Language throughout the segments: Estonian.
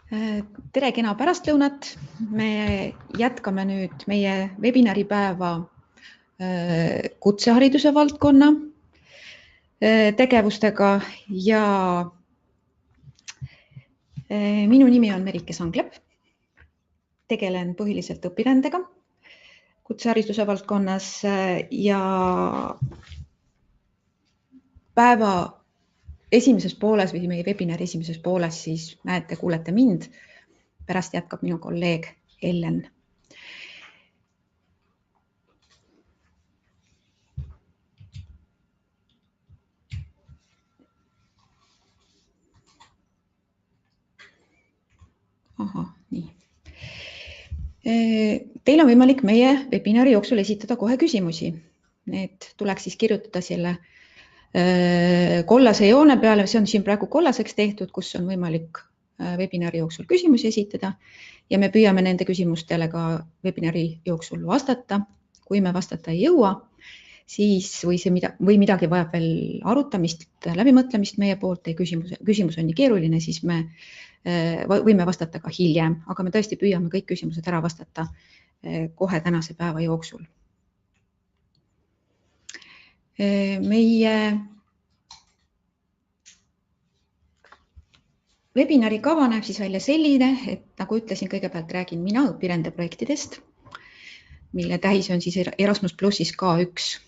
Tere kena pärastlõunat. Me jätkame nüüd meie webinaripäeva kutsehariduse valdkonna tegevustega ja minu nimi on Merike Sanglep. Tegelen põhiliselt õpirändega kutsehariduse valdkonnas ja päeva esimeses pooles või meie webinari esimeses pooles siis näete, kuulete mind. Pärast jätkab minu kolleeg Ellen. Nii. Teil on võimalik meie webinari jooksul esitada kohe küsimusi. Need tuleks siis kirjutada selle kollase joone peale, see on siin praegu kollaseks tehtud, kus on võimalik webinari jooksul küsimusi esitada ja me püüame nende küsimustele ka webinari jooksul vastata. Kui me vastata ei jõua, siis või midagi vajab veel arutamist, läbimõtlemist meie poolt, küsimus on nii keeruline, siis me võime vastata ka hiljem, aga me tõesti püüame kõik küsimused ära vastata kohe tänase päeva jooksul. Meie webinari kava näeb siis välja selline, et nagu ütlesin, kõigepealt räägin mina õpirändeprojektidest, mille tähis on siis Erasmus Plussis K1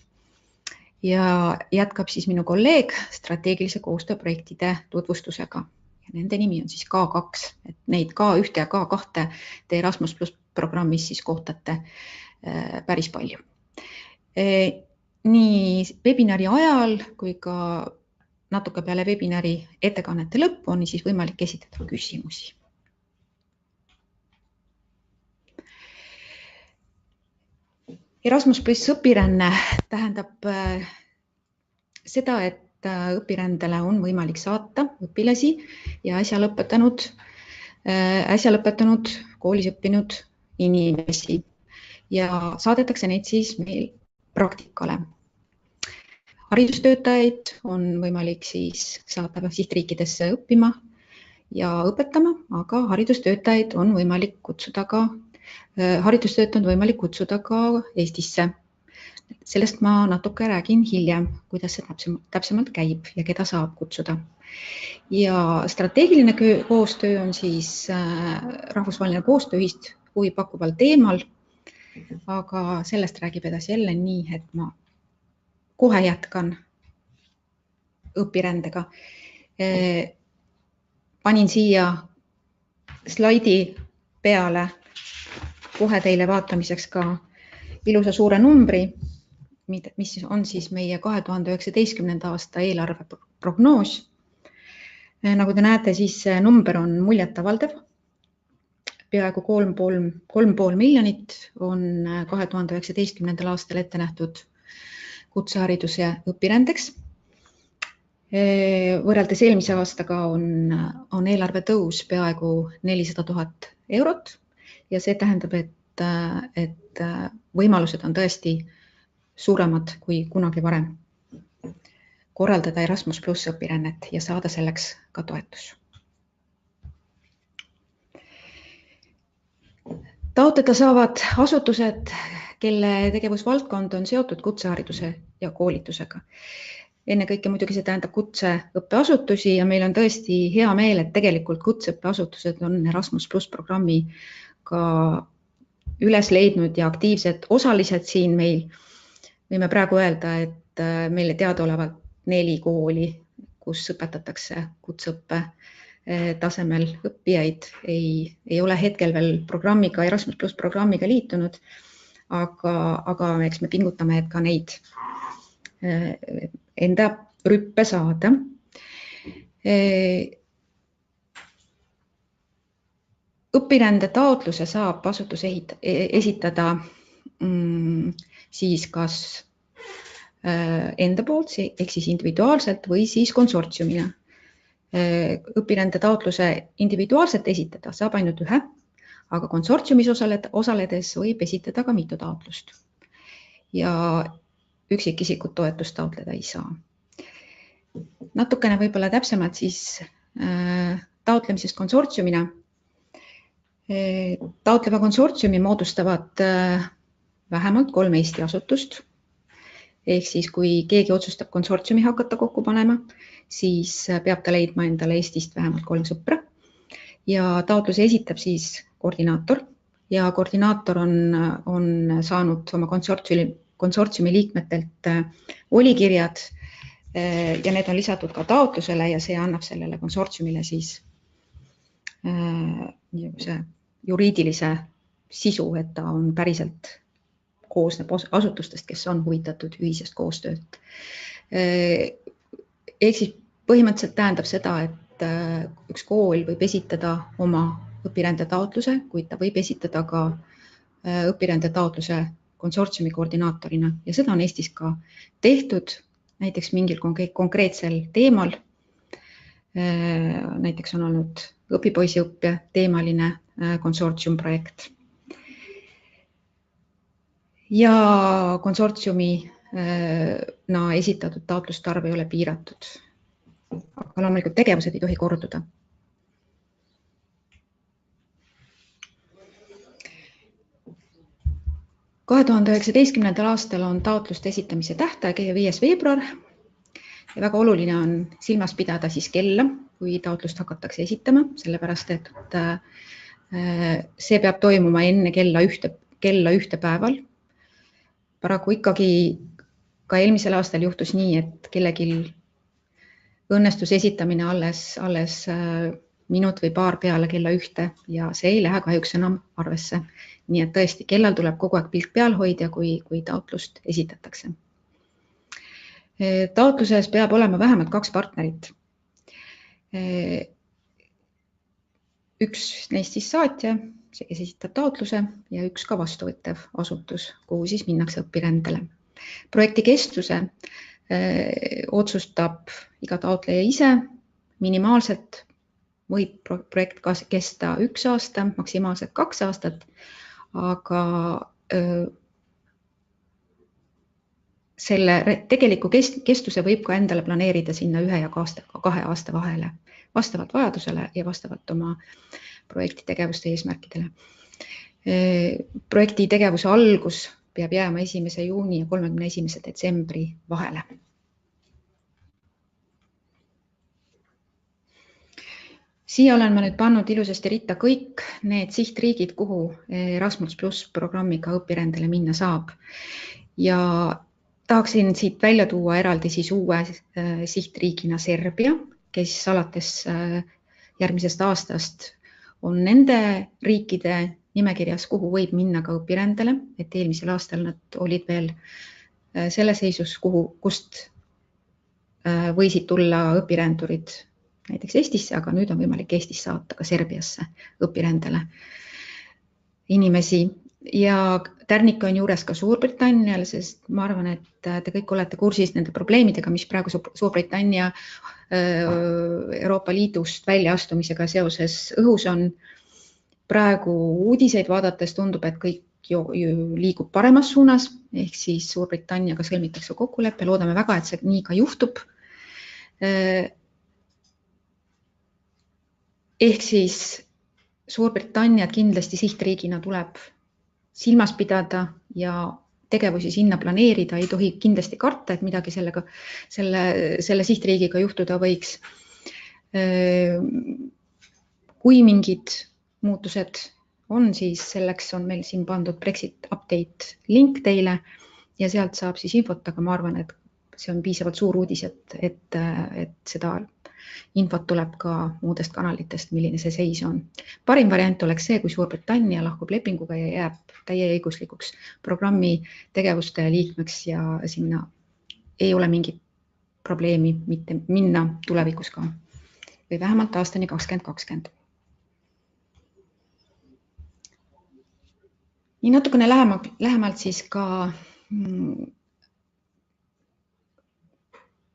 ja jätkab siis minu kolleeg strateegilise koostööprojektide tutvustusega. Nende nimi on siis K2, et neid K1 ja K2 te Erasmus Plus programmis siis kohtate päris palju. Nii webinari ajal kui ka natuke peale webinari ettekannete lõppu on siis võimalik esitada küsimusi. Erasmus Plus õpiränne tähendab seda, et õpirändele on võimalik saata õpilasi ja äsja lõpetanud koolis õppinud inimesi ja saadetakse neid siis meil praktikale. Haridustöötajaid on võimalik siis saata sihtriikidesse õppima ja õpetama, aga haridustöötajaid on võimalik kutsuda ka Eestisse. Sellest ma natuke räägin hiljem, kuidas see täpsemalt käib ja keda saab kutsuda. Ja strateegiline koostöö on siis rahvusvaheline koostöö ühist huvi pakkuval teemal, aga sellest räägib edasi jälle nii, et ma kohe jätkan õpirändega. Panin siia slaidi peale kohe teile vaatamiseks ka ilusa suure numbri, mis on siis meie 2019. aasta eelarve prognoos. Nagu te näete, siis see number on muljetavaldav. Peaaegu 3,5 miljonit on 2019. aastal ette nähtud kutsehariduse õpirändeks. Võrreldes eelmise aastaga on eelarve tõus peaaegu 400 000 eurot ja see tähendab, et võimalused on tõesti suuremad kui kunagi varem korraldada Erasmus Plus õpirännet ja saada selleks ka toetus. Taotleda saavad asutused, kelle tegevusvaldkond on seotud kutsehariduse ja koolitusega. Ennekõike muidugi see tähendab kutseõppeasutusi ja meil on tõesti hea meel, et tegelikult kutseõppeasutused on Erasmus Plus programmi ka üles leidnud ja aktiivsed osalised siin meil. Võime praegu öelda, et meile teadaolevalt 4 kooli, kus õpetatakse kutseõppe tasemel õppijaid, ei ole hetkel veel programmiga, Erasmus Plus programmiga liitunud, aga eks me pingutame, et ka neid enda rüppe saada. Õpirände taotluse saab asutus esitada siis kas enda poolt, ehk siis individuaalselt või siis konsortsiumina. Õpirände taotluse individuaalselt esitada saab ainult ühe, aga konsortsiumis osaledes võib esitada ka mitu taotlust. Ja üksikisikut toetust taotleda ei saa. Natukene võib-olla täpsemalt siis taotlemisest konsortsiumina. Taotleva konsortsiumi moodustavad vähemalt 3 Eesti asutust. Ehk siis, kui keegi otsustab konsortsiumi hakata kokku panema, siis peab ta leidma endale Eestist vähemalt 3 sõpra. Ja taotluse esitab siis koordinaator ja koordinaator on saanud oma konsortsiumi liikmetelt volikirjad ja need on lisatud ka taotlusele ja see annab sellele konsortsiumile siis juriidilise sisu, et ta on päriselt koosneb asutustest, kes on huvitatud ühisest koostööd. Ehk siis põhimõtteliselt tähendab seda, et üks kool võib esitada oma õpirände taotluse, kuid ta võib esitada ka õpirände taotluse konsortsiumi koordinaatorina ja seda on Eestis ka tehtud, näiteks mingil konkreetsel teemal. Näiteks on olnud õpipoisiõppe teemaline konsortsiumprojekt. Ja konsortsiumina esitatud taotluste arv ei ole piiratud. Aga loomulikult tegevused ei tohi korduda. Ka 2019. aastal on taotluste esitamise tähtaeg 5. veebruar ja väga oluline on silmas pidada siis kella, kui taotlust hakatakse esitama, sellepärast et see peab toimuma enne kella ühte päeval. Paraku ikkagi ka eelmisel aastal juhtus nii, et kellelgi õnnestus esitamine alles minut või paar peale kella ühte ja see ei lähe kahjuks enam arvesse. Nii et tõesti, kellal tuleb kogu aeg pilk peal hoida, kui taotlust esitatakse. Taotluses peab olema vähemalt 2 partnerit. Üks neist siis saatja, see, kes esitab taotluse ja üks ka vastuvõttev asutus, kuhu siis minnakse õpirändele. Projekti kestuse otsustab iga taotleja ise. Minimaalselt võib projekt kesta 1 aasta, maksimaalselt 2 aastat, aga selle tegeliku kestuse võib ka endale planeerida sinna 1 ja 2 aasta vahele, vastavalt vajadusele ja vastavalt oma projekti tegevuste eesmärkidele. Projekti tegevuse algus peab jääma 1. juuni ja 31. detsembri vahele. Siia olen ma nüüd pannud ilusasti ritta kõik need sihtriigid, kuhu Erasmus+ programmiga õpirändele minna saab. Ja tahaksin siit välja tuua eraldi siis uue sihtriigina Serbia, kes alates järgmisest aastast on nende riikide nimekirjas, kuhu võib minna ka õpirändele, et eelmisel aastal nad olid veel selle seisus, kust võisid tulla õpirändurid näiteks Eestisse, aga nüüd on võimalik Eestis saata ka Serbiasse õpirändele inimesi. Ja tärnik on juures ka Suurbritannial, sest ma arvan, et te kõik olete kursis nende probleemidega, mis praegu Suurbritannia Euroopa Liidust väljaastumisega seoses õhus on. Praegu uudiseid vaadates tundub, et kõik liigub paremas suunas, ehk siis Suurbritanniaga sõlmitakse kokkulepe. Loodame väga, et see nii ka juhtub. Ehk siis Suurbritanniat kindlasti sihtriigina tuleb silmas pidada ja tegevusi sinna planeerida. Ei tohi kindlasti karta, et midagi selle sihtriigiga juhtuda võiks. Kui mingid muutused on, siis selleks on meil siin pandud Brexit update link teile ja sealt saab siis infot, aga ma arvan, et see on piisavalt suur uudis, et seda infot tuleb ka muudest kanalitest, milline see seis on. Parim variant oleks see, kui Suurbritannia lahkub lepinguga ja jääb täieõiguslikuks programmi tegevuste liikmeks ja sinna ei ole mingit probleemi mitte minna tulevikus ka või vähemalt aastani 2020. Nii natukene lähemalt siis ka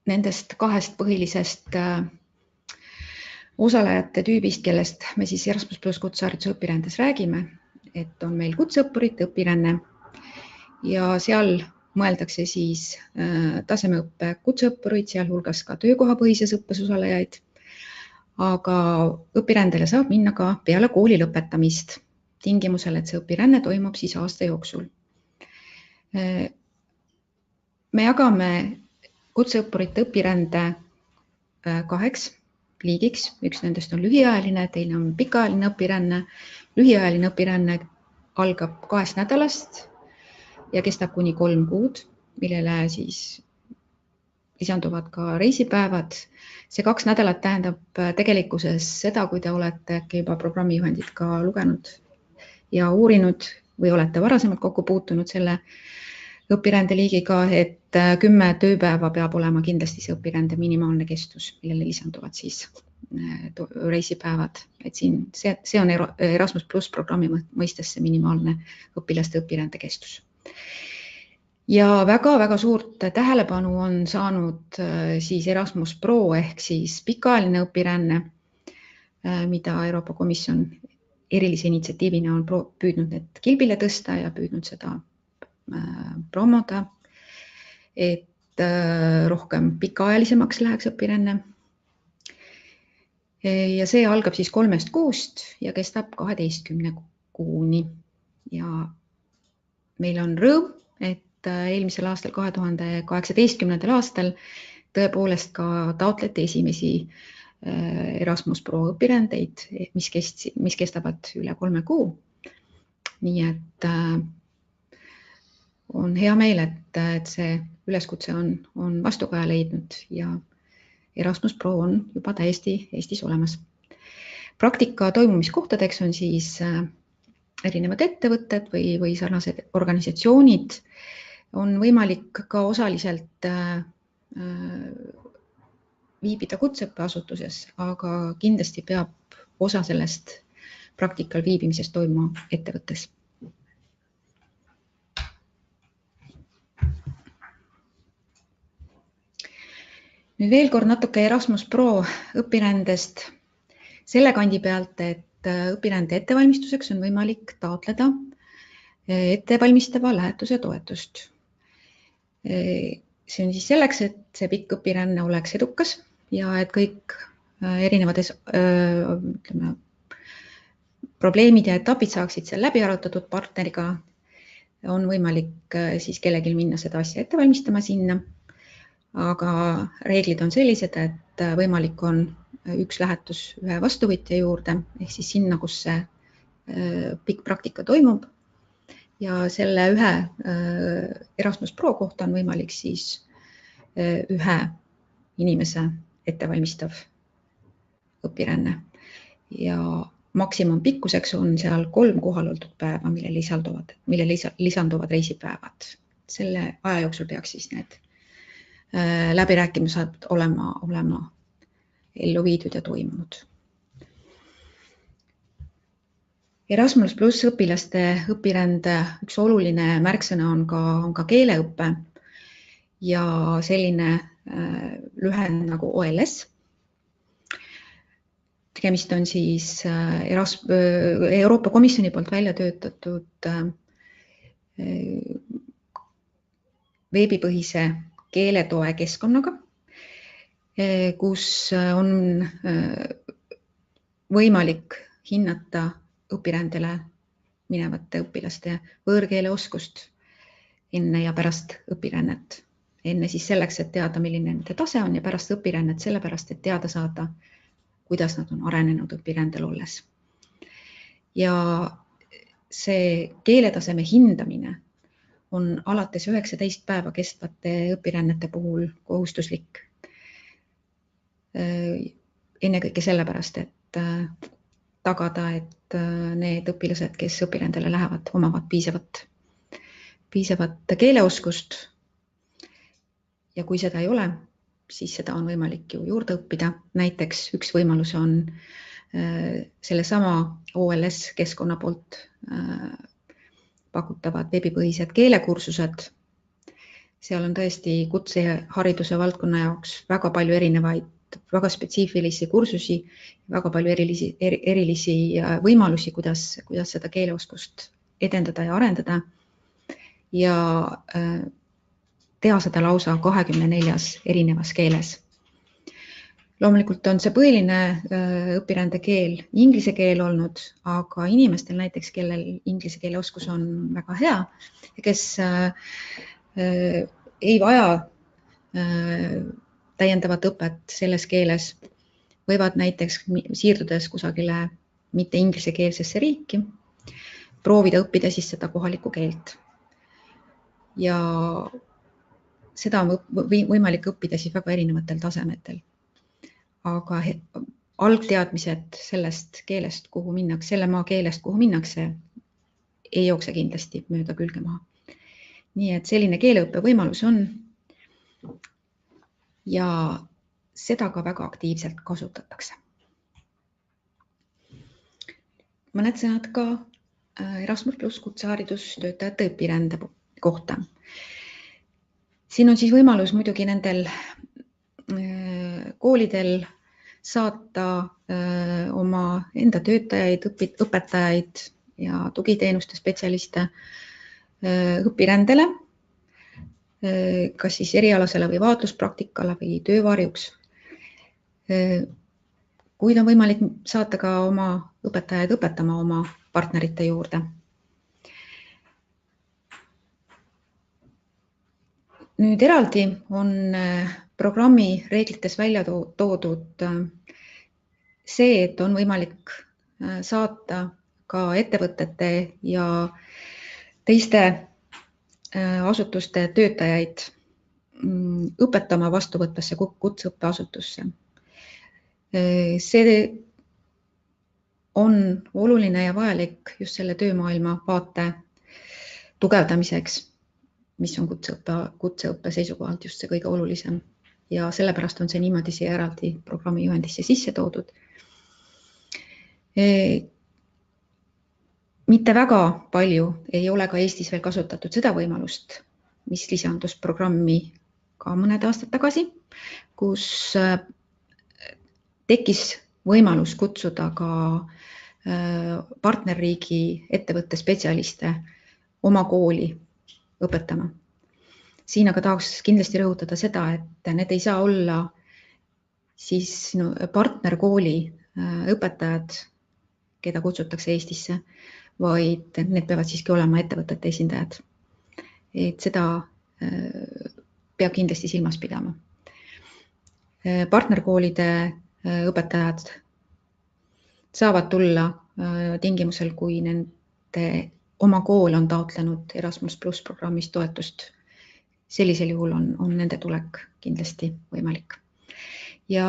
nendest 2 põhilisest osalejate tüübist, kellest me siis Erasmus+ kutsehariduse õpirändes räägime, et on meil kutseõppurid, õpiränne ja seal mõeldakse siis tasemeõppe kutseõppurid, sealhulgas ka töökohapõhises õppes osalejaid, aga õpirändele saab minna ka peale kooli lõpetamist tingimusel, et see õpiränne toimub siis aasta jooksul. Me jagame kutseõppurite õpirände 2 liigiks. Üks nendest on lühiajaline, teine on pikaajaline õpiränne. Lühiajaline õpiränne algab 2 nädalast ja kestab kuni 3 kuud, millele siis lisanduvad ka reisipäevad. See 2 nädalat tähendab tegelikkuses seda, kui te olete juba programmijuhendit ka lugenud ja uurinud või olete varasemalt kokku puutunud selle õpirändeliigiga, et 10 tööpäeva peab olema kindlasti see õpirände minimaalne kestus, millele lisanduvad siis reisipäevad. Et siin see on Erasmus Plus programmi mõistes see minimaalne õpilaste õpirände kestus. Ja väga-väga suurt tähelepanu on saanud siis Erasmus Pro ehk siis pikaajaline õpiränne, mida Euroopa Komisjon erilise initsiatiivina on püüdnud need kilbile tõsta ja püüdnud seda promoda, et rohkem pikaajalisemaks läheks õpiränne. Ja see algab siis 3 kuust ja kestab 12 kuuni. Ja meil on rõõm, et eelmisel aastal, 2018. aastal tõepoolest ka taotleti esimesi Erasmus Pro õpirändeid, mis kestavad üle 3 kuu. Nii et on hea meel, et see üleskutse on vastukaja leidnud ja Erasmus Pro on juba täiesti Eestis olemas. Praktika toimumiskohtadeks on siis erinevad ettevõtted või sarnased organisatsioonid. On võimalik ka osaliselt viibida kutseõppeasutuses, aga kindlasti peab osa sellest praktikal viibimisest toimuma ettevõttes. Nüüd veel kord natuke Erasmus Pro õpirändest selle kandi pealt, et õpirände ettevalmistuseks on võimalik taotleda ettevalmistava lähetuse toetust. See on siis selleks, et see pikk õpiränne oleks edukas ja et kõik erinevad probleemid ja etapid saaksid seal läbi arutatud partneriga. On võimalik siis kellelgi minna seda asja ette valmistama sinna. Aga reeglid on sellised, et võimalik on üks lähetus ühe vastuvõtja juurde, ehk siis sinna, kus see pikk praktika toimub. Ja selle ühe Erasmus Pro kohta on võimalik siis ühe inimese ettevalmistav õpiränne. Ja maksimum pikkuseks on seal 3 kohaloldud päeva, mille lisanduvad reisipäevad. Selle aja jooksul peaks siis need läbirääkimised olema ellu viidud ja toimunud. Erasmus Plus õpilaste õpirände üks oluline märksõna on ka keeleõppe ja selline lühend nagu OLS. Tegemist on siis Euroopa Komisjoni poolt välja töötatud veebipõhise keeletoe keskkonnaga, kus on võimalik hinnata õpirändele minevate õpilaste võõrkeeleoskust enne ja pärast õpirännet. Enne siis selleks, et teada, milline nende tase on ja pärast õpirännet sellepärast, et teada saada, kuidas nad on arenenud õpirändel olles. Ja see keeletaseme hindamine on alates 19 päeva kestvate õpirännete puhul kohustuslik. Ennekõike sellepärast, et tagada, et need õpilased, kes õpirändele lähevad, omavad piisavat keeleoskust. Ja kui seda ei ole, siis seda on võimalik ju juurde õppida. Näiteks üks võimalus on sellesama OLS keskkonna poolt pakutavad veebipõhised keelekursused. Seal on tõesti kutsehariduse valdkonna jaoks väga palju erinevaid, väga spetsiifilisi kursusi, väga palju erilisi võimalusi, kuidas seda keeleoskust edendada ja arendada ja teha seda lausa 24 erinevas keeles. Loomulikult on see põhiline õpirände keel inglise keel olnud, aga inimestel näiteks, kellel inglise keele oskus on väga hea ja kes ei vaja täiendavat õpet selles keeles, võivad näiteks siirdudes kusagile mitte inglisekeelsesse riiki, proovida õppida siis seda kohalikku keelt. Ja seda on võimalik õppida siis väga erinevatel tasemetel. Aga algteadmised sellest keelest, kuhu minnakse, selle maa keelest, kuhu minnakse, ei jookse kindlasti mööda külge maha. Nii et selline keeleõppe võimalus on ja seda ka väga aktiivselt kasutatakse. Mõned sõnad ka Erasmus Plus kutseharidustöötajate õpirände kohta. Siin on siis võimalus muidugi nendel koolidel saata oma enda töötajaid, õpetajaid ja tugiteenuste spetsialiste õpirändele, kas siis erialasele või vaatluspraktikale või töövarjuks. Kuid on võimalik saata ka oma õpetajaid õpetama oma partnerite juurde. Nüüd eraldi on programmi reeglites välja toodud see, et on võimalik saata ka ettevõtete ja teiste asutuste töötajaid õpetama vastuvõtvasse kutseõppeasutusse. See on oluline ja vajalik just selle töömaailma vaate tugevdamiseks, mis on kutseõppe seisukohalt just see kõige olulisem. Ja sellepärast on see niimoodi siia eraldi programmi juhendisse sisse toodud. Mitte väga palju ei ole ka Eestis veel kasutatud seda võimalust, mis lisandus programmi ka mõned aastad tagasi, kus tekkis võimalus kutsuda ka partnerriigi ettevõtte spetsialiste oma kooli õpetama. Siin aga tahaks kindlasti rõhutada seda, et need ei saa olla siis partnerkooli õpetajad, keda kutsutakse Eestisse, vaid need peavad siiski olema ettevõtete esindajad. Et seda peab kindlasti silmas pidama. Partnerkoolide õpetajad saavad tulla tingimusel, kui nende oma kool on taotlenud Erasmus Plus programmist toetust. Sellisel juhul on nende tulek kindlasti võimalik. Ja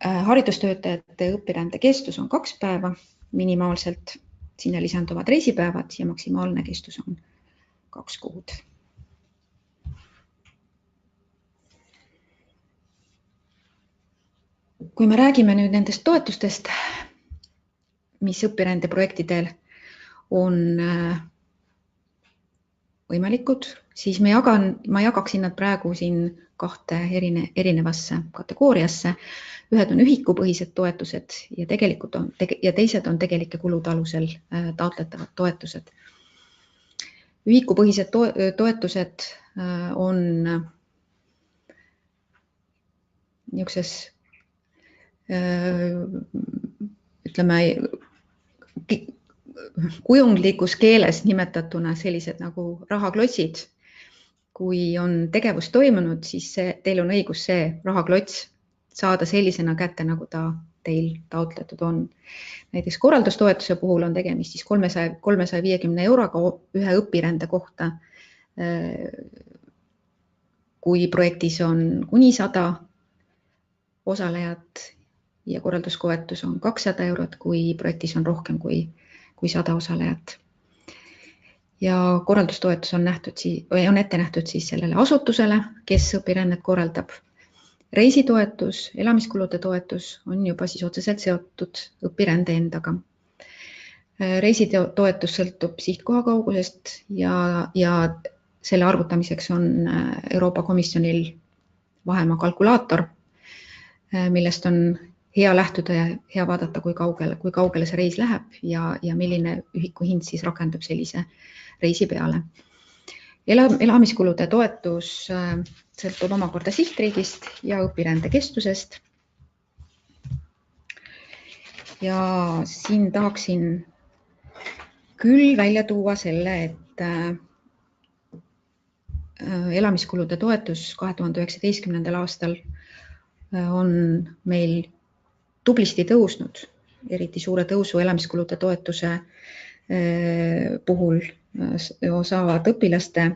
haridustöötajate õpirände kestus on 2 päeva minimaalselt. Sinna lisanduvad reisipäevad ja maksimaalne kestus on 2 kuud. Kui me räägime nüüd nendest toetustest, mis õpirände projektidel on võimalikud, siis ma jagaksin nad praegu siin 2 erinevasse kategooriasse. Ühed on ühikupõhised toetused ja teised on tegelike kulude alusel taotletavad toetused. Ühikupõhised toetused on niisuguses ütleme kujundlikus keeles nimetatuna sellised nagu rahaklotsid. Kui on tegevus toimunud, siis teil on õigus see rahaklots saada sellisena kätte, nagu ta teil taotletud on. Näiteks korraldustoetuse puhul on tegemist siis 350 euroga ühe õpirände kohta. Kui projektis on kuni 100 osalejat ja korraldustoetus on 200 eurot, kui projektis on rohkem kui 100 osalejat. Ja korraldustoetus on ette nähtud siis sellele asutusele, kes õpirännet korraldab. Reisitoetus, elamiskulude toetus on juba siis otseselt seotud õpirände endaga. Reisitoetus sõltub sihtkoha kaugusest ja selle arvutamiseks on Euroopa Komisjonil vahemaa kalkulaator, millest on hea lähtuda ja hea vaadata, kui kaugele see reis läheb ja milline ühiku hind siis rakendub sellise reisi peale. Elamiskulude toetus sõltub omakorda sihtriigist ja õpirände kestusest. Ja siin tahaksin küll välja tuua selle, et elamiskulude toetus 2019. aastal on meil tublisti tõusnud, eriti suure tõusu elamiskulude toetuse puhul saavad õpilaste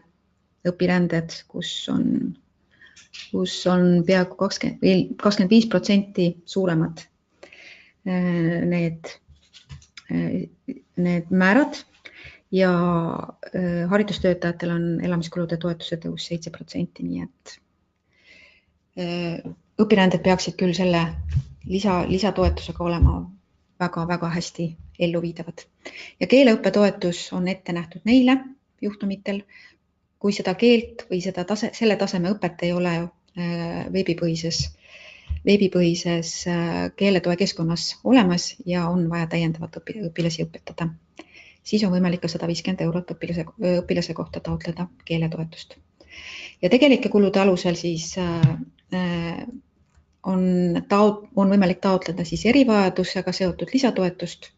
õpiränded, kus on peaaegu 25% suuremad need määrad ja haridustöötajatel on elamiskulude toetuse tõus 7%, nii et õpiränded peaksid küll selle lisatoetusega olema väga-väga hästi elluviidavad. Ja keeleõppetoetus on ette nähtud neile juhtumitel, kui seda keelt või selle taseme õpet ei ole veebipõhises keeletoe keskkonnas olemas ja on vaja täiendavat õpilasi õpetada. Siis on võimalik ka 150 eurot õpilase kohta taotleda keeletoetust. Ja tegelike kulude alusel siis on võimalik taotleda siis erivajadusega seotud lisatoetust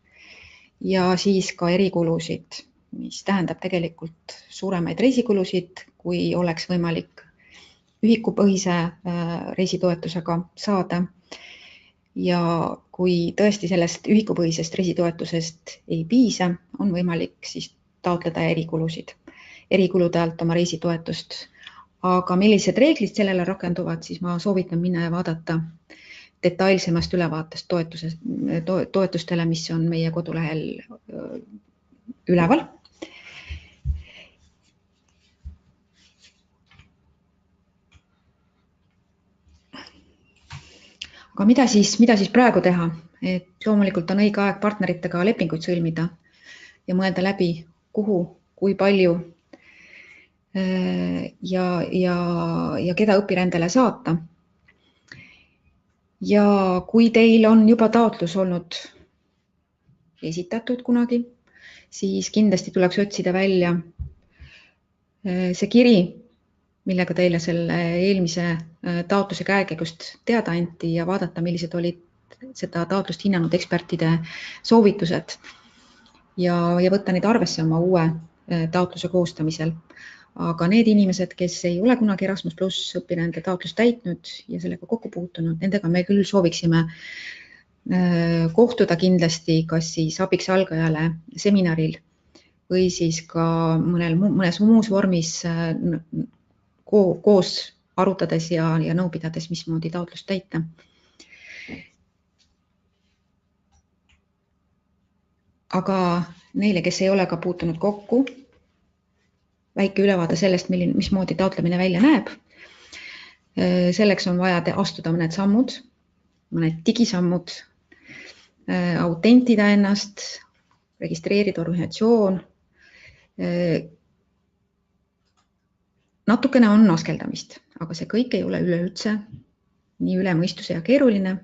ja siis ka erikulusid, mis tähendab tegelikult suuremaid reisikulusid, kui oleks võimalik ühikupõhise reisitoetusega saada. Ja kui tõesti sellest ühikupõhisest reisitoetusest ei piisa, on võimalik siis taotleda erikulusid, erikulude alt oma reisitoetust. Aga millised reeglid sellele rakenduvad, siis ma soovitan minna ja vaadata detailsemast ülevaatest toetustele, mis on meie kodulehel üleval. Aga mida siis praegu teha? Et loomulikult on õige aeg partneritega lepinguid sõlmida ja mõelda läbi, kuhu, kui palju ja keda õpirändele saata. Ja kui teil on juba taotlus olnud esitatud kunagi, siis kindlasti tuleks otsida välja see kiri, millega teile selle eelmise taotluse käekäigust teada anti ja vaadata, millised olid seda taotlust hinnanud ekspertide soovitused ja võtta neid arvesse oma uue taotluse koostamisel. Aga need inimesed, kes ei ole kunagi Erasmus+ õpirände taotlust täitnud ja sellega kokku puutunud, nendega me küll sooviksime kohtuda kindlasti, kas siis abiks algajale seminaril või siis ka mõnes muus vormis koos arutades ja nõu pidades, mismoodi taotlust täita. Aga neile, kes ei ole ka puutunud kokku, väike ülevaade sellest, mismoodi taotlemine välja näeb. Selleks on vaja astuda mõned sammud, mõned digisammud, autentida ennast, registreerida organisatsioon. Natukene on askeldamist, aga see kõik ei ole üleüldse nii üle mõistuse ja keeruline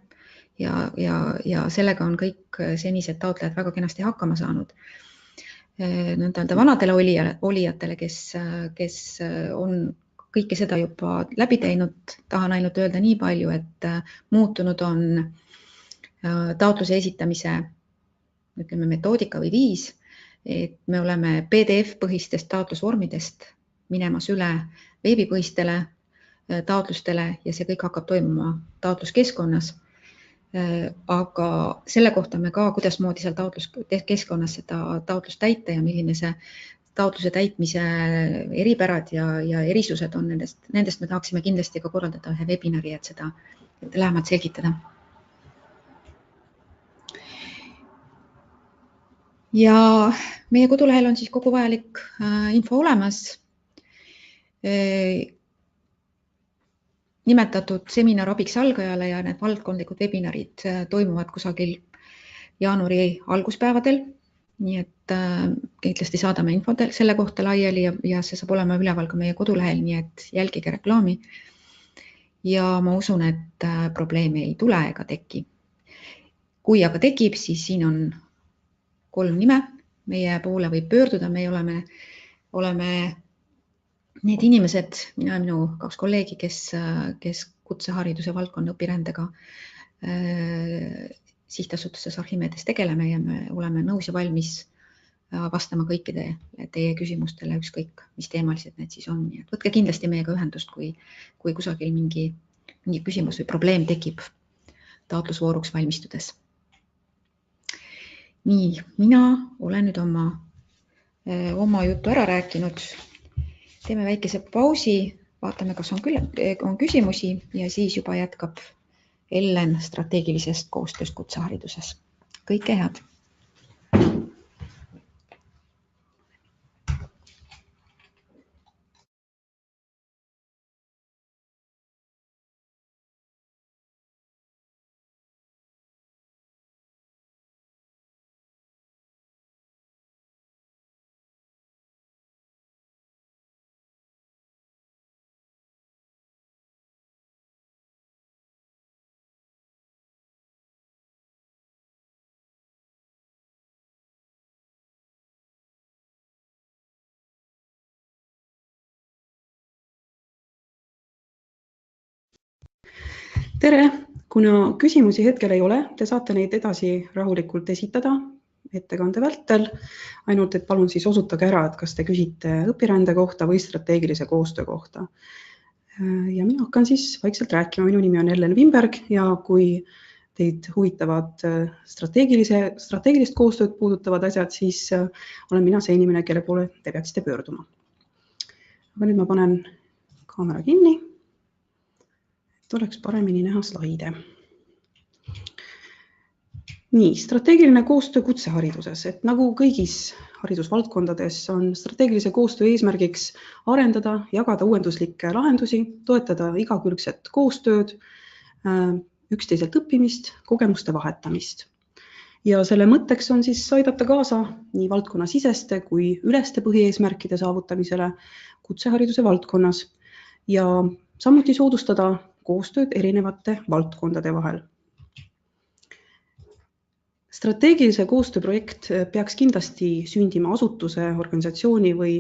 ja sellega on kõik senised taotlejad väga kenasti hakkama saanud. Vanadele olijatele, kes on kõike seda juba läbi teinud, tahan ainult öelda nii palju, et muutunud on taotluse esitamise metoodika või viis, et me oleme PDF-põhistest taotlusvormidest minemas üle veebipõhistele taotlustele ja see kõik hakkab toimuma taotluskeskkonnas. Aga selle kohta me ka, kuidas moodi seal taotluskeskkonnas seda taotlust täita ja milline see taotluse täitmise eripärad ja erisused on nendest me tahaksime kindlasti ka korraldada ühe webinari, et seda lähemalt selgitada. Ja meie kodulehel on siis kogu vajalik info olemas. Nimetatud seminar abiks algajale ja need valdkondlikud webinarid toimuvad kusagil jaanuari alguspäevadel, nii et kindlasti saadame info selle kohta laiali ja see saab olema üleval ka meie kodulehel, nii et jälgige reklaami. Ja ma usun, et probleemi ei tule ega teki. Kui aga tekib, siis siin on 3 nime, meie poole võib pöörduda, me oleme need inimesed, mina ja minu 2 kolleegi, kes kutsehariduse valdkonna õpirändega sihtasutuses Archimedes tegeleme ja me oleme nõus ja valmis vastama kõikide teie küsimustele, ükskõik mis teemalised need siis on. Nii et võtke kindlasti meiega ühendust, kui kusagil mingi küsimus või probleem tekib taotlusvooruks valmistudes. Nii, mina olen nüüd oma jutu ära rääkinud. Teeme väikese pausi, vaatame, kas on küsimusi ja siis juba jätkab Ellen strateegilisest koostööst kutsehariduses. Kõike head! Tere! Kuna küsimusi hetkel ei ole, te saate neid edasi rahulikult esitada ettekande vältel, ainult et palun siis osutage ära, et kas te küsite õpirände kohta või strateegilise koostöö kohta. Ja mina hakkan siis vaikselt rääkima. Minu nimi on Ellen Wimberg ja kui teid huvitavad strateegilist koostööd puudutavad asjad, siis olen mina see inimene, kelle poole te peaksite pöörduma. Aga nüüd ma panen kaamera kinni. Oleks paremini näha slaide. Nii, strateegiline koostöö kutsehariduses. Et nagu kõigis haridusvaldkondades on strateegilise koostöö eesmärgiks arendada, jagada uuenduslikke lahendusi, toetada igakülgset koostööd, üksteiselt õppimist, kogemuste vahetamist. Ja selle mõtteks on siis aidata kaasa nii valdkonna siseste kui üleste põhieesmärkide saavutamisele kutsehariduse valdkonnas ja samuti soodustada koostööd erinevate valdkondade vahel. Strateegilise koostöö projekt peaks kindlasti sündima asutuse, organisatsiooni või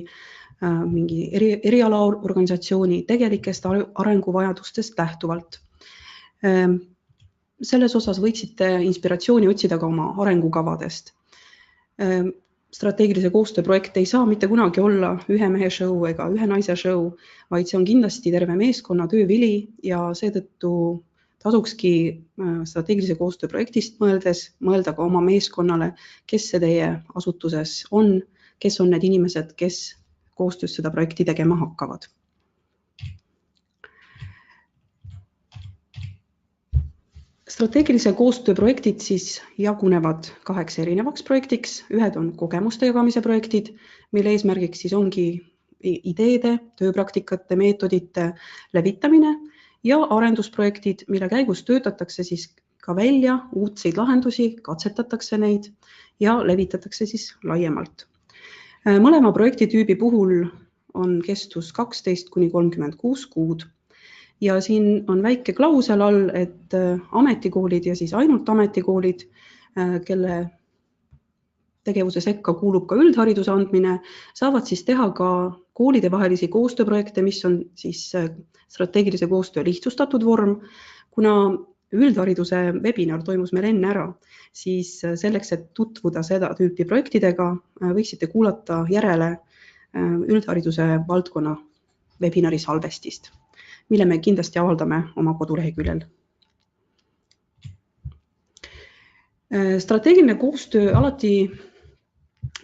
mingi erialaorganisatsiooni tegelikest arenguvajadustest lähtuvalt. Selles osas võiksite inspiratsiooni otsida ka oma arengukavadest. Strateegilise koostöö projekt ei saa mitte kunagi olla ühe mehe show ega ühe naise show, vaid see on kindlasti terve meeskonna töövili ja seetõttu tasukski strateegilise koostöö projektist mõelda ka oma meeskonnale, kes see teie asutuses on, kes on need inimesed, kes koostöös seda projekti tegema hakkavad. Strateegilise koostöö projektid siis jagunevad 2 erinevaks projektiks. Ühed on kogemuste jagamise projektid, mille eesmärgiks siis ongi ideede, tööpraktikate, meetodite levitamine ja arendusprojektid, mille käigus töötatakse siis ka välja uudseid lahendusi, katsetatakse neid ja levitatakse siis laiemalt. Mõlema projektitüübi puhul on kestus 12–36 kuud. Ja siin on väike klausel all, et ametikoolid ja siis ainult ametikoolid, kelle tegevuse sekka kuulub ka üldhariduse andmine, saavad siis teha ka koolide vahelisi koostööprojekte, mis on siis strateegilise koostöö lihtsustatud vorm. Kuna üldhariduse webinar toimus meil enne ära, siis selleks, et tutvuda seda tüüpi projektidega, võiksite kuulata järele üldhariduse valdkonna webinari salvestist, mille me kindlasti avaldame oma koduleheküljel. Strateegiline koostöö alati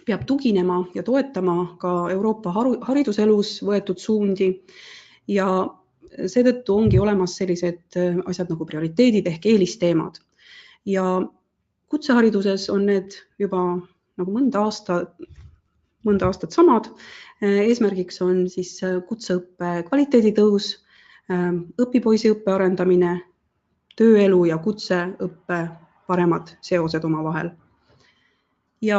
peab tuginema ja toetama ka Euroopa hariduselus võetud suundi ja seetõttu ongi olemas sellised asjad nagu prioriteedid ehk eelisteemad. Ja kutsehariduses on need juba nagu mõnda aastat samad. Eesmärgiks on siis kutseõppe kvaliteeditõus, õpipoisiõppe arendamine, tööelu ja kutseõppe paremad seosed omavahel. Ja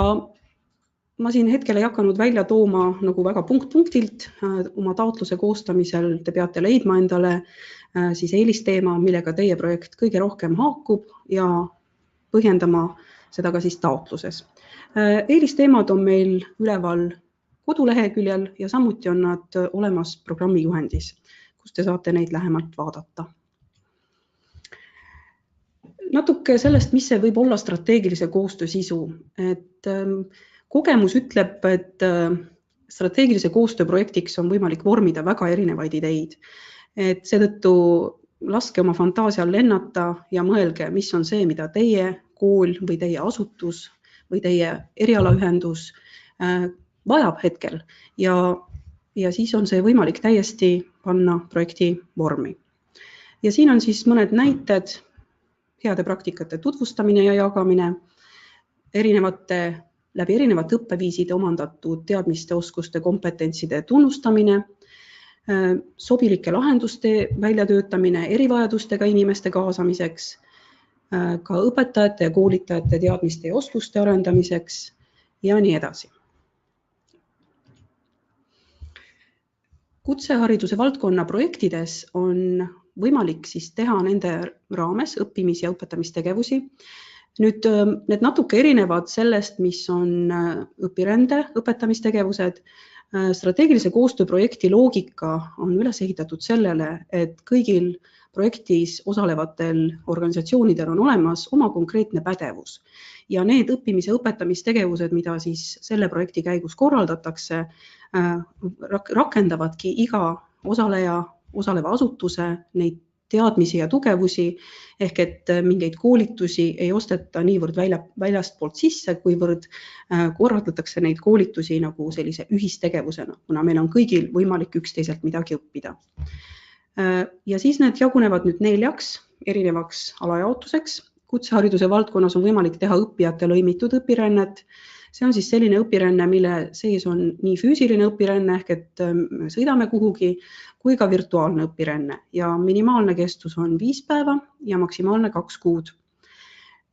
ma siin hetkel ei hakanud välja tooma nagu väga punkt-punktilt. Oma taotluse koostamisel te peate leidma endale siis eelisteema, millega teie projekt kõige rohkem haakub ja põhjendama seda ka siis taotluses. Eelisteemad on meil üleval koduleheküljel ja samuti on nad olemas programmi juhendis, kus te saate neid lähemalt vaadata. Natuke sellest, mis see võib olla strateegilise koostöö sisu. Et kogemus ütleb, et strateegilise koostöö projektiks on võimalik vormida väga erinevaid ideid. Et seetõttu laske oma fantaasial lennata ja mõelge, mis on see, mida teie kool või teie asutus või teie erialaühendus vajab hetkel ja siis on see võimalik täiesti panna projekti vormi. Ja siin on siis mõned näited, heade praktikate tutvustamine ja jagamine, läbi erinevate õppeviiside omandatud teadmiste, oskuste, kompetentside tunnustamine, sobilike lahenduste väljatöötamine erivajadustega inimeste kaasamiseks, ka õpetajate ja koolitajate teadmiste ja oskuste arendamiseks ja nii edasi. Kutsehariduse valdkonna projektides on võimalik siis teha nende raames õppimis- ja õpetamistegevusi. Nüüd need natuke erinevad sellest, mis on õpirände õpetamistegevused. Strateegilise koostöö projekti loogika on üles ehitatud sellele, et kõigil projektis osalevatel organisatsioonidel on olemas oma konkreetne pädevus ja need õppimis- ja õpetamistegevused, mida siis selle projekti käigus korraldatakse, rakendavadki iga osaleva asutuse neid teadmisi ja tugevusi, ehk et mingeid koolitusi ei osteta niivõrd väljastpoolt sisse, kuivõrd korraldatakse neid koolitusi nagu sellise ühistegevusena, kuna meil on kõigil võimalik üksteiselt midagi õppida. Ja siis need jagunevad nüüd 4 erinevaks alajaotuseks. Kutsehariduse valdkonnas on võimalik teha õppijate lõimitud õpirännet. See on siis selline õpiränne, mille sees on nii füüsiline õpiränne, ehk et sõidame kuhugi, kui ka virtuaalne õpiränne ja minimaalne kestus on 5 päeva ja maksimaalne 2 kuud.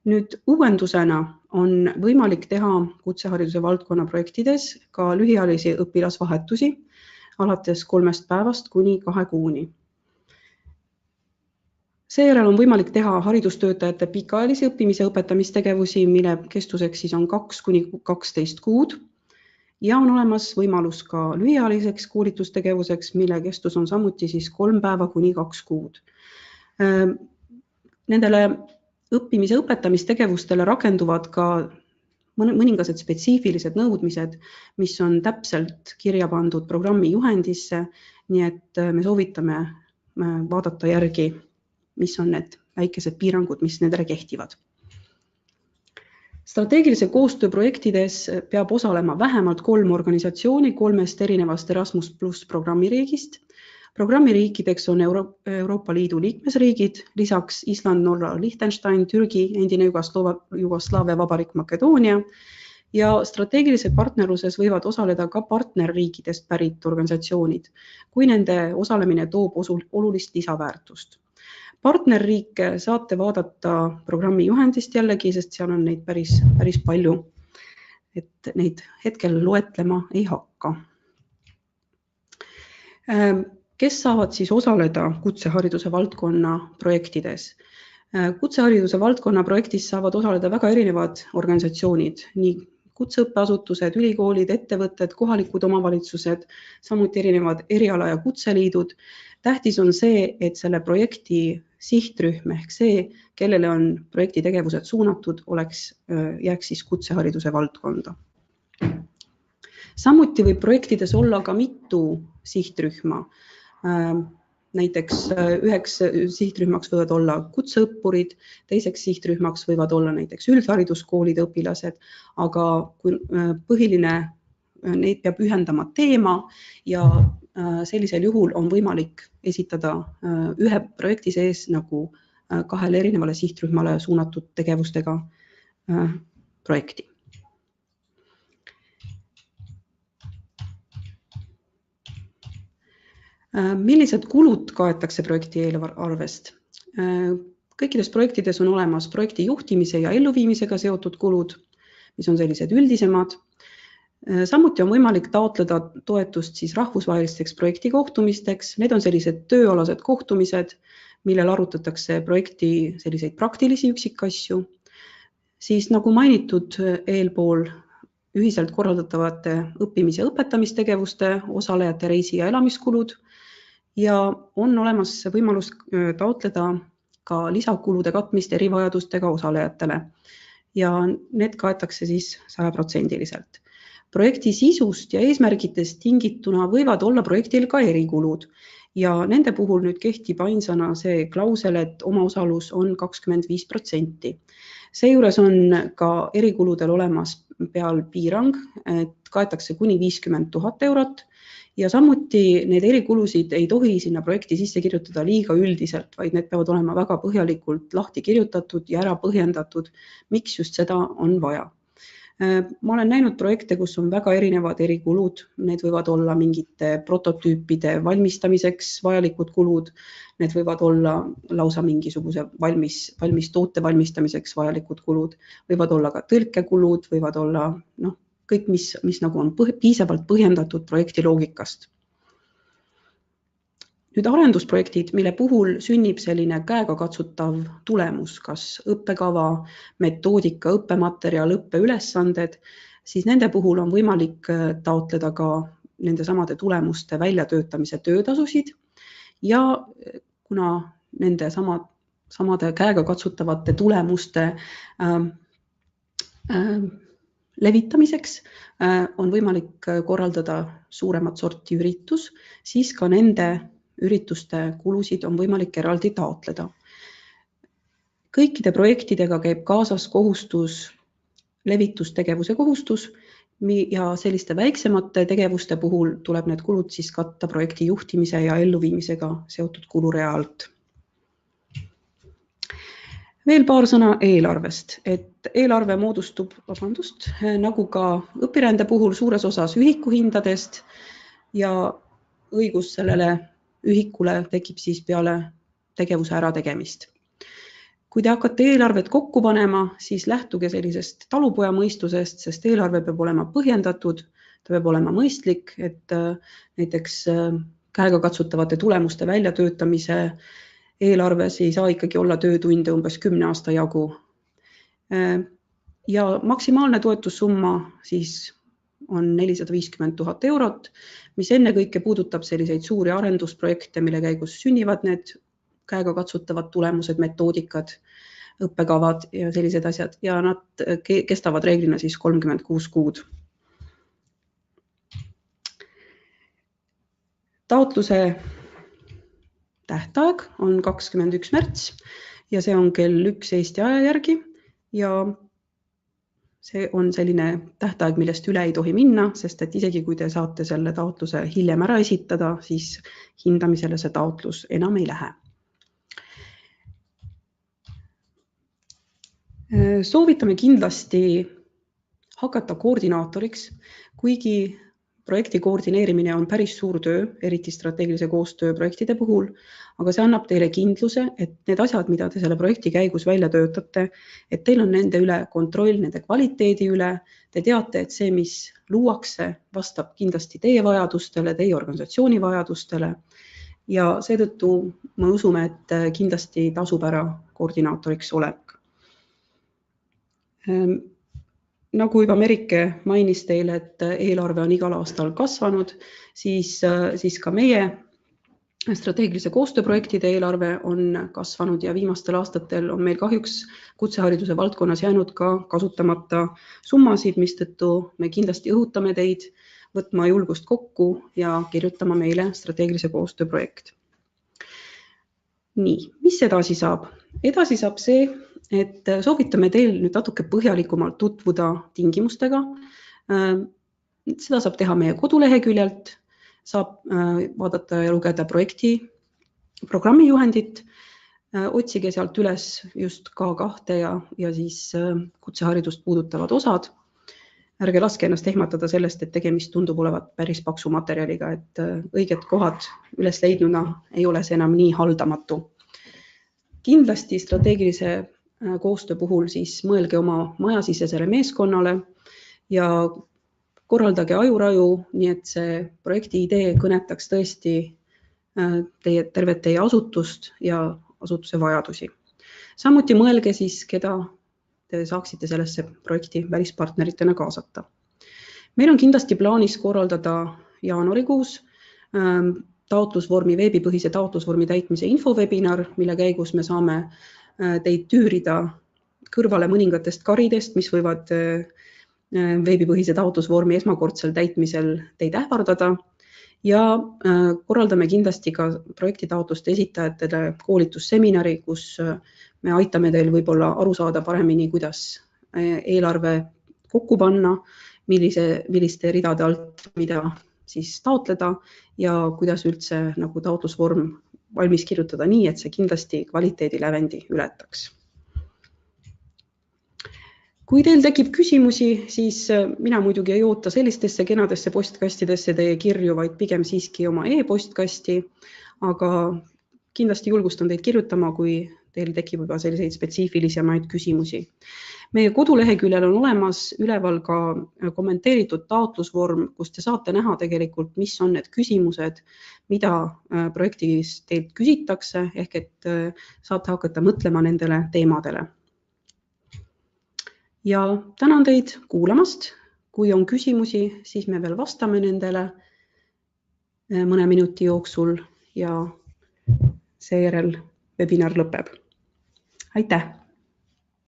Nüüd uuendusena on võimalik teha kutsehariduse valdkonna projektides ka lühiajalisi õpilasvahetusi alates 3 päevast kuni 2 kuuni. Seejärel on võimalik teha haridustöötajate pikaajalisi õppimis- ja õpetamistegevusi, mille kestuseks siis on 2 kuni 12 kuud ja on olemas võimalus ka lühiajaliseks koolitustegevuseks, mille kestus on samuti siis 3 päeva kuni 2 kuud. Nendele õppimis- ja õpetamistegevustele rakenduvad ka mõningased spetsiifilised nõudmised, mis on täpselt kirja pandud programmi juhendisse, nii et me soovitame vaadata järgi, mis on need väikesed piirangud, mis nendele kehtivad. Strateegilise koostöö projektides peab osalema vähemalt 3 organisatsiooni 3 erinevast Erasmus+ programmiriigist. Programmiriikideks on Euroopa Liidu liikmesriigid, lisaks Island, Norra, Liechtenstein, Türgi, endine Jugoslaavia Vabariik Makedoonia ja strateegilise partnerluses võivad osaleda ka partnerriikidest pärit organisatsioonid, kui nende osalemine toob olulist lisaväärtust. Partnerriike saate vaadata programmi juhendist jällegi, sest seal on neid päris palju, et neid hetkel loetlema ei hakka. Kes saavad siis osaleda kutsehariduse valdkonna projektides? Kutsehariduse valdkonna projektis saavad osaleda väga erinevad organisatsioonid, nii kutseõppeasutused, ülikoolid, ettevõtted, kohalikud omavalitsused, samuti erinevad eriala- ja kutseliidud. Tähtis on see, et selle projekti sihtrühm ehk see, kellele on projekti tegevused suunatud, jääks siis kutsehariduse valdkonda. Samuti võib projektides olla ka mitu sihtrühma. Näiteks üheks sihtrühmaks võivad olla kutseõppurid, teiseks sihtrühmaks võivad olla näiteks üldhariduskoolide õpilased, aga põhiline neid peab ühendama teema ja sellisel juhul on võimalik esitada ühe projekti sees nagu 2 erinevale sihtrühmale suunatud tegevustega projekti. Millised kulud kaetakse projekti eelarvest? Kõikides projektides on olemas projekti juhtimise ja elluviimisega seotud kulud, mis on sellised üldisemad. Samuti on võimalik taotleda toetust siis rahvusvahelisteks projektikohtumisteks. Need on sellised tööalased kohtumised, millel arutatakse projekti selliseid praktilisi üksikasju. Siis nagu mainitud eelpool, ühiselt korraldatavate õppimis- ja õpetamistegevuste osalejate reisi- ja elamiskulud ja on olemas võimalus taotleda ka lisakulude katmist erivajadustega osalejatele ja need kaetakse siis 100%. Projekti sisust ja eesmärgitest tingituna võivad olla projektil ka erikulud ja nende puhul nüüd kehtib ainsana see klausel, et omaosalus on 25%. Seejuures on ka erikuludel olemas peal piirang, et kaetakse kuni 50 000 eurot ja samuti need erikulusid ei tohi sinna projekti sisse kirjutada liiga üldiselt, vaid need peavad olema väga põhjalikult lahti kirjutatud ja ära põhjendatud, miks just seda on vaja. Ma olen näinud projekte, kus on väga erinevad erikulud, need võivad olla mingite prototüüpide valmistamiseks vajalikud kulud, need võivad olla lausa mingisuguse valmis toote valmistamiseks vajalikud kulud, võivad olla ka tõlkekulud, võivad olla kõik, mis nagu on piisavalt põhjendatud projekti loogikast. Nüüd arendusprojektid, mille puhul sünnib selline käegakatsutav tulemus, kas õppekava, metoodika, õppematerjal, õppeülesanded, siis nende puhul on võimalik taotleda ka nende samade tulemuste väljatöötamise töötasusid ja kuna nende samade käegakatsutavate tulemuste levitamiseks on võimalik korraldada suuremat sorti üritus, siis ka nende ürituste kulusid on võimalik eraldi taotleda. Kõikide projektidega käib kaasas kohustus, levitustegevuse kohustus ja selliste väiksemate tegevuste puhul tuleb need kulud siis katta projekti juhtimise ja elluviimisega seotud kulurea alt. Veel paar sõna eelarvest, et eelarve moodustub, nagu ka õpirände puhul suures osas ühikuhindadest ja õigus sellele ühikule tekib siis peale tegevuse ärategemist. Kui te hakkate eelarvet kokku panema, siis lähtuge sellisest talupoja mõistusest, sest eelarve peab olema põhjendatud, ta peab olema mõistlik, et näiteks käegakatsutavate tulemuste väljatöötamise eelarves ei saa ikkagi olla töötunde umbes 10 aasta jagu. Ja maksimaalne toetussumma siis on 450 000 eurot, mis ennekõike puudutab selliseid suuri arendusprojekte, mille käigus sünnivad need käegakatsutavad tulemused, metoodikad, õppekavad ja sellised asjad ja nad kestavad reeglina siis 36 kuud. Taotluse tähtaeg on 21 märts ja see on kell 1 Eesti aja järgi ja see on selline tähtaeg, millest üle ei tohi minna, sest et isegi kui te saate selle taotluse hiljem ära esitada, siis hindamisele see taotlus enam ei lähe. Soovitame kindlasti hakata koordinaatoriks, kuigi projekti koordineerimine on päris suur töö, eriti strateegilise koostöö projektide puhul, aga see annab teile kindluse, et need asjad, mida te selle projekti käigus välja töötate, et teil on nende üle kontroll, nende kvaliteedi üle, te teate, et see, mis luuakse, vastab kindlasti teie vajadustele, teie organisatsiooni vajadustele ja seetõttu me usume, et kindlasti tasub ära koordinaatoriks olek. Nagu juba Merike mainis teile, et eelarve on igal aastal kasvanud, siis ka meie strateegilise koostööprojektide eelarve on kasvanud ja viimastel aastatel on meil kahjuks kutsehariduse valdkonnas jäänud ka kasutamata summasid, mistõttu me kindlasti õhutame teid võtma julgust kokku ja kirjutama meile strateegilise koostööprojekt. Nii, mis edasi saab? Edasi saab see, et soovitame teil nüüd natuke põhjalikumalt tutvuda tingimustega. Seda saab teha meie koduleheküljelt, saab vaadata ja lugeda projekti programmijuhendit, otsige sealt üles just K2 ja siis kutseharidust puudutavad osad. Ärge laske ennast ehmatada sellest, et tegemist tundub olevat päris paksu materjaliga, et õiged kohad üles leidnuna ei ole see enam nii haldamatu. Kindlasti strateegilise koostöö puhul siis mõelge oma majasisesele meeskonnale ja korraldage ajuraju, nii et see projekti idee kõnetaks tõesti tervet teie asutust ja asutuse vajadusi. Samuti mõelge siis, keda te saaksite sellesse projekti välispartneritena kaasata. Meil on kindlasti plaanis korraldada jaanuarikuus taotlusvormi, veebipõhise taotlusvormi täitmise infowebinar, mille käigus me saame teid tüürida kõrvale mõningatest karidest, mis võivad veebipõhise taotlusvormi esmakordsel täitmisel teid ähvardada. Ja korraldame kindlasti ka projektitaotluste esitajatele koolitusseminari, kus me aitame teil võib-olla aru saada paremini, kuidas eelarve kokku panna, milliste ridade alt mida siis taotleda ja kuidas üldse nagu taotlusvorm valmis kirjutada nii, et see kindlasti kvaliteedilävendi ületaks. Kui teil tekib küsimusi, siis mina muidugi ei oota sellistesse kenadesse postkastidesse teie kirju, vaid pigem siiski oma e-postkasti, aga kindlasti julgustan teid kirjutama, kui teil tekib juba selliseid spetsiifilisemaid küsimusi. Meie koduleheküljel on olemas üleval ka kommenteeritud taotlusvorm, kus te saate näha tegelikult, mis on need küsimused, mida projektis teilt küsitakse, ehk et saate hakata mõtlema nendele teemadele. Ja tänan teid kuulamast. Kui on küsimusi, siis me veel vastame nendele mõne minuti jooksul ja seejärel webinar lõpeb. Aitäh!